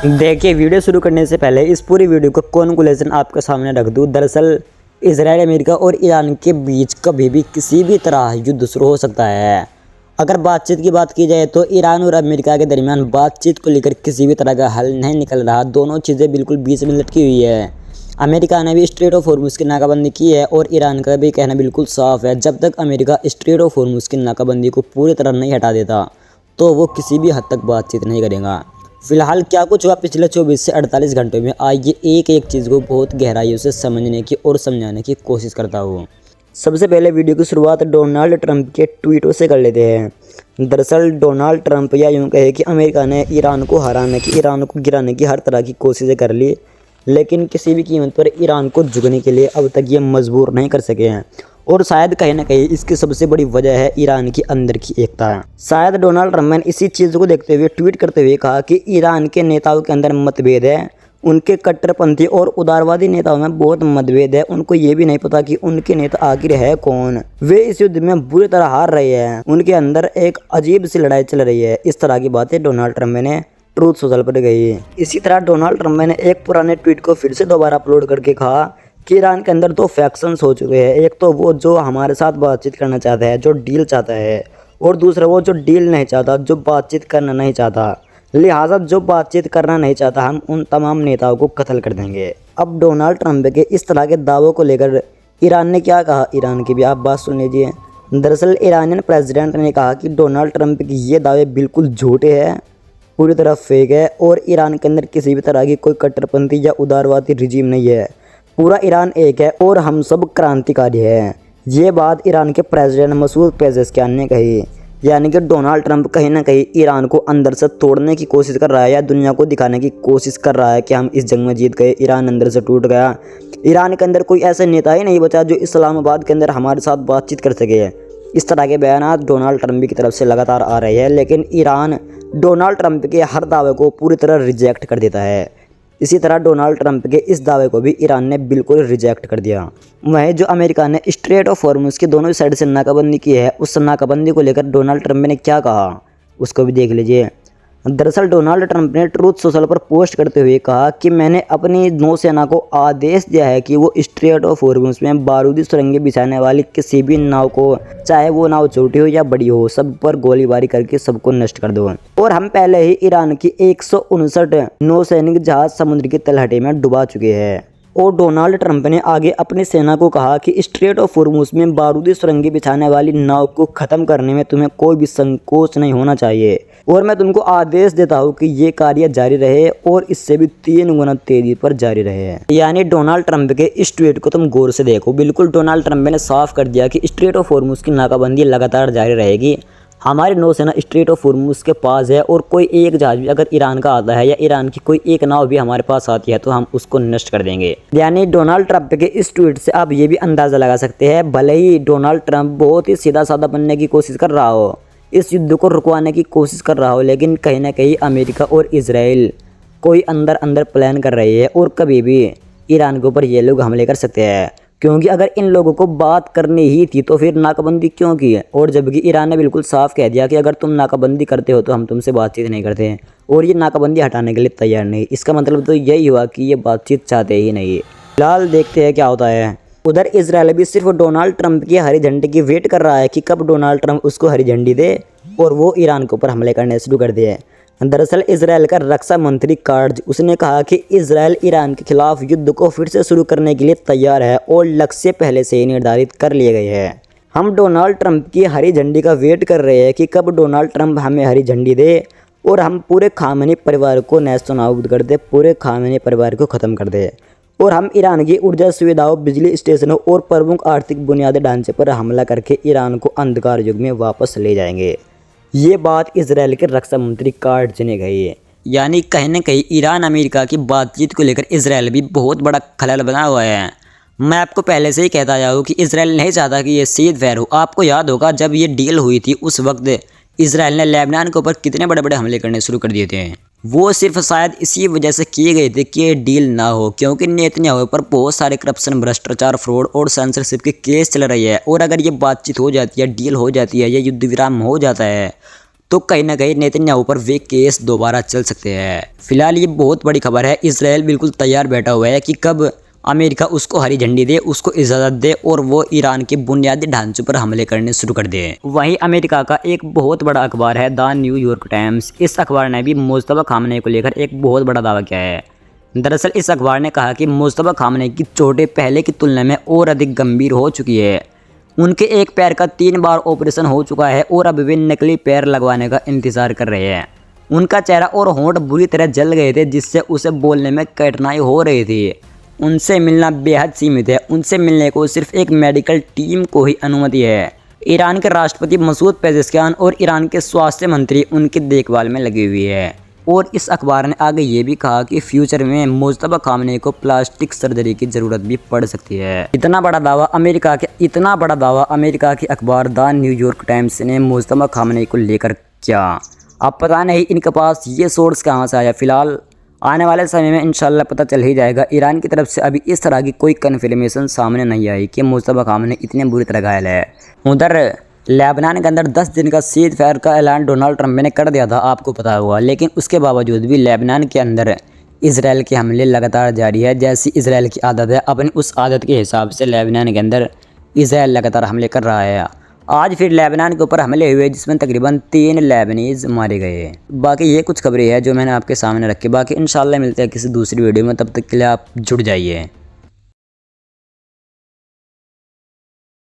देखिए, वीडियो शुरू करने से पहले इस पूरी वीडियो का कॉन्क्लूजन आपके सामने रख दूँ। दरअसल इजराइल, अमेरिका और ईरान के बीच कभी भी किसी भी तरह युद्ध शुरू हो सकता है। अगर बातचीत की बात की जाए तो ईरान और अमेरिका के दरमियान बातचीत को लेकर किसी भी तरह का हल नहीं निकल रहा। दोनों चीज़ें बिल्कुल बीच में लटकी हुई है। अमेरिका ने भी स्ट्रेट ऑफ हॉर्मुज़ की नाकाबंदी की है और ईरान का भी कहना बिल्कुल साफ है, जब तक अमेरिका स्ट्रेट ऑफ हॉर्मुज़ की नाकाबंदी को पूरी तरह नहीं हटा देता तो वो किसी भी हद तक बातचीत नहीं करेगा। फिलहाल क्या कुछ हुआ पिछले 24 से 48 घंटों में, आइए एक एक चीज़ को बहुत गहराइयों से समझने की और समझाने की कोशिश करता हूँ। सबसे पहले वीडियो की शुरुआत डोनाल्ड ट्रंप के ट्वीटों से कर लेते हैं। दरअसल डोनाल्ड ट्रंप या यूँ कहे कि अमेरिका ने ईरान को गिराने की हर तरह की कोशिशें कर ली, लेकिन किसी भी कीमत पर ईरान को झुकने के लिए अब तक ये मजबूर नहीं कर सके हैं। और शायद कहीं ना कहीं इसकी सबसे बड़ी वजह है ईरान की अंदर की एकता है। शायद डोनाल्ड ट्रंप ने इसी चीज़ को देखते हुए ट्वीट करते हुए कहा कि ईरान के नेताओं के अंदर मतभेद है, उनके कट्टरपंथी और उदारवादी नेताओं में बहुत मतभेद है। उनको ये भी नहीं पता कि उनके नेता आखिर है कौन। वे इस युद्ध में बुरी तरह हार रहे हैं, उनके अंदर एक अजीब सी लड़ाई चल रही है। इस तरह की बातें डोनाल्ड ट्रंप ने ट्रूथ सोशल पर गई। इसी तरह डोनाल्ड ट्रंप ने एक पुराने ट्वीट को फिर से दोबारा अपलोड करके कहा कि ईरान के अंदर दो फैक्शंस हो चुके हैं। एक तो वो जो हमारे साथ बातचीत करना चाहता है, जो डील चाहता है, और दूसरा वो जो डील नहीं चाहता, जो बातचीत करना नहीं चाहता। लिहाजा जो बातचीत करना नहीं चाहता, हम उन तमाम नेताओं को कत्ल कर देंगे। अब डोनाल्ड ट्रंप के इस तरह के दावों को लेकर ईरान ने क्या कहा, ईरान की भी आप बात सुन लीजिए। दरअसल ईरानियन प्रेसिडेंट ने कहा कि डोनाल्ड ट्रंप के ये दावे बिल्कुल झूठे हैं, पूरी तरह फेक है, और ईरान के अंदर किसी भी तरह की कोई कट्टरपंथी या उदारवादी रिजीम नहीं है। पूरा ईरान एक है और हम सब क्रांतिकारी हैं। ये बात ईरान के प्रेसिडेंट मसूद पेजेश्कियान ने कही। यानी कि डोनाल्ड ट्रंप कहीं ना कहीं ईरान को अंदर से तोड़ने की कोशिश कर रहा है, या दुनिया को दिखाने की कोशिश कर रहा है कि हम इस जंग में जीत गए, ईरान अंदर से टूट गया। ईरान के अंदर कोई ऐसा नेता ही नहीं बचा जो इस्लामाबाद के अंदर हमारे साथ बातचीत कर सके। इस तरह के बयान डोनाल्ड ट्रंप की तरफ से लगातार आ रहे हैं, लेकिन ईरान डोनाल्ड ट्रंप के हर दावे को पूरी तरह रिजेक्ट कर देता है। इसी तरह डोनाल्ड ट्रंप के इस दावे को भी ईरान ने बिल्कुल रिजेक्ट कर दिया। वहीं जो अमेरिका ने स्ट्रेट ऑफ हॉर्मुज़ की दोनों साइड से नाकाबंदी की है, उस नाकाबंदी को लेकर डोनाल्ड ट्रंप ने क्या कहा उसको भी देख लीजिए। दरअसल डोनाल्ड ट्रंप ने ट्रूथ सोशल पर पोस्ट करते हुए कहा कि मैंने अपनी नौसेना को आदेश दिया है कि वो स्ट्रेट ऑफ हॉर्मुज़ में बारूदी सुरंगें बिछाने वाली किसी भी नाव को, चाहे वो नाव छोटी हो या बड़ी हो, सब पर गोलीबारी करके सबको नष्ट कर दो। और हम पहले ही ईरान की 159 नौसैनिक जहाज समुद्र की तलहटी में डुबा चुके हैं। और डोनाल्ड ट्रंप ने आगे अपनी सेना को कहा कि स्ट्रेट ऑफ हॉर्मुज़ में बारूदी सुरंगें बिछाने वाली नाव को ख़त्म करने में तुम्हें कोई भी संकोच नहीं होना चाहिए, और मैं तुमको आदेश देता हूँ कि ये कार्य जारी रहे और इससे भी 3 गुना तेजी पर जारी रहे। यानी डोनाल्ड ट्रंप के इस ट्वीट को तुम गौर से देखो। बिल्कुल डोनाल्ड ट्रंप ने साफ कर दिया कि स्ट्रेट ऑफ हॉर्मुज़ की नाकाबंदी लगातार जारी रहेगी। हमारी नौसेना स्ट्रेट ऑफ हॉर्मुज़ के पास है, और कोई एक जहाज भी अगर ईरान का आता है या ईरान की कोई एक नाव भी हमारे पास आती है तो हम उसको नष्ट कर देंगे। यानी डोनाल्ड ट्रंप के इस ट्वीट से आप ये भी अंदाज़ा लगा सकते हैं, भले ही डोनाल्ड ट्रंप बहुत ही सीधा साधा बनने की कोशिश कर रहा हो, इस युद्ध को रुकवाने की कोशिश कर रहा हो, लेकिन कहीं ना कहीं अमेरिका और इजराइल कोई अंदर अंदर प्लान कर रही है, और कभी भी ईरान के ऊपर ये लोग हमले कर सकते हैं। क्योंकि अगर इन लोगों को बात करनी ही थी तो फिर नाकाबंदी क्यों की है। और जबकि ईरान ने बिल्कुल साफ कह दिया कि अगर तुम नाकाबंदी करते हो तो हम तुमसे बातचीत नहीं करते हैं, और ये नाकाबंदी हटाने के लिए तैयार नहीं। इसका मतलब तो यही हुआ कि ये बातचीत चाहते ही नहीं। फिलहाल देखते हैं क्या होता है। उधर इजराइल भी सिर्फ डोनाल्ड ट्रंप की हरी झंडी की वेट कर रहा है कि कब डोनाल्ड ट्रंप उसको हरी झंडी दे और वो ईरान के ऊपर हमले करने शुरू कर दिए। दरअसल इजराइल का रक्षा मंत्री कार्ज, उसने कहा कि इजराइल ईरान के खिलाफ युद्ध को फिर से शुरू करने के लिए तैयार है और लक्ष्य पहले से ही निर्धारित कर लिए गए हैं। हम डोनाल्ड ट्रंप की हरी झंडी का वेट कर रहे हैं कि कब डोनाल्ड ट्रंप हमें हरी झंडी दे और हम पूरे खामेनी परिवार को नेस्तनाबूद कर दे, पूरे खामेनी परिवार को ख़त्म कर दे, और हम ईरान की ऊर्जा सुविधाओं, बिजली स्टेशनों और प्रमुख आर्थिक बुनियादी ढांचे पर हमला करके ईरान को अंधकार युग में वापस ले जाएंगे। ये बात इजराइल के रक्षा मंत्री कार्ज ने कही है। यानी कहीं ना कहीं ईरान अमेरिका की बातचीत को लेकर इजराइल भी बहुत बड़ा खलल बना हुआ है। मैं आपको पहले से ही कहता आया हूँ कि इजराइल नहीं चाहता कि ये सीज फायर हो। आपको याद होगा जब ये डील हुई थी उस वक्त इजराइल ने लेबनान के ऊपर कितने बड़े बड़े हमले करने शुरू कर दिए थे। वो सिर्फ शायद इसी वजह से किए गए थे कि ये डील ना हो, क्योंकि नेतन्याहू पर बहुत सारे करप्शन, भ्रष्टाचार, फ्रॉड और सेंसरशिप के केस चल रही है। और अगर ये बातचीत हो जाती है, डील हो जाती है, ये युद्ध विराम हो जाता है, तो कहीं ना कहीं नेतन्याहू पर वे केस दोबारा चल सकते हैं। फिलहाल ये बहुत बड़ी खबर है। इसराइल बिल्कुल तैयार बैठा हुआ है कि कब अमेरिका उसको हरी झंडी दे, उसको इजाज़त दे और वो ईरान के बुनियादी ढांचे पर हमले करने शुरू कर दे। वहीं अमेरिका का एक बहुत बड़ा अखबार है द न्यूयॉर्क टाइम्स। इस अखबार ने भी मुस्तफा खामनेई को लेकर एक बहुत बड़ा दावा किया है। दरअसल इस अखबार ने कहा कि मुस्तफा खामनेई की चोटें पहले की तुलना में और अधिक गंभीर हो चुकी है। उनके एक पैर का 3 बार ऑपरेशन हो चुका है और अब वे नकली पैर लगवाने का इंतजार कर रहे हैं। उनका चेहरा और होंठ बुरी तरह जल गए थे, जिससे उसे बोलने में कठिनाई हो रही थी। उनसे मिलना बेहद सीमित है। उनसे मिलने को सिर्फ एक मेडिकल टीम को ही अनुमति है। ईरान के राष्ट्रपति मसूद पेजेश्कियान और ईरान के स्वास्थ्य मंत्री उनकी देखभाल में लगी हुई है। और इस अखबार ने आगे ये भी कहा कि फ्यूचर में मुस्तफा खामनेई को प्लास्टिक सर्जरी की ज़रूरत भी पड़ सकती है। इतना बड़ा दावा अमेरिका के अखबार द न्यूयॉर्क टाइम्स ने मुस्तफा खामनेई को लेकर किया। अब पता नहीं इनके पास ये सोर्स कहाँ से आया। फिलहाल आने वाले समय में इंशाल्लाह पता चल ही जाएगा। ईरान की तरफ से अभी इस तरह की कोई कन्फर्मेशन सामने नहीं आई कि मुस्तफा खामनेई इतने बुरी तरह घायल है। उधर लेबनान के अंदर 10 दिन का सीज़ फायर का ऐलान डोनाल्ड ट्रंप ने कर दिया था, आपको पता होगा। लेकिन उसके बावजूद भी लेबनान के अंदर इसराइल के हमले लगातार जारी है। जैसी इसराइल की आदत है, अपनी उस आदत के हिसाब से लेबनान के अंदर इसराइल लगातार हमले कर रहा है। आज फिर लेबनान के ऊपर हमले हुए, जिसमें तकरीबन 3 लेबनीज़ मारे गए। बाकी ये कुछ खबरें हैं जो मैंने आपके सामने रखी। बाकी इंशाल्लाह मिलते हैं किसी दूसरी वीडियो में। तब तक के लिए आप जुड़ जाइए।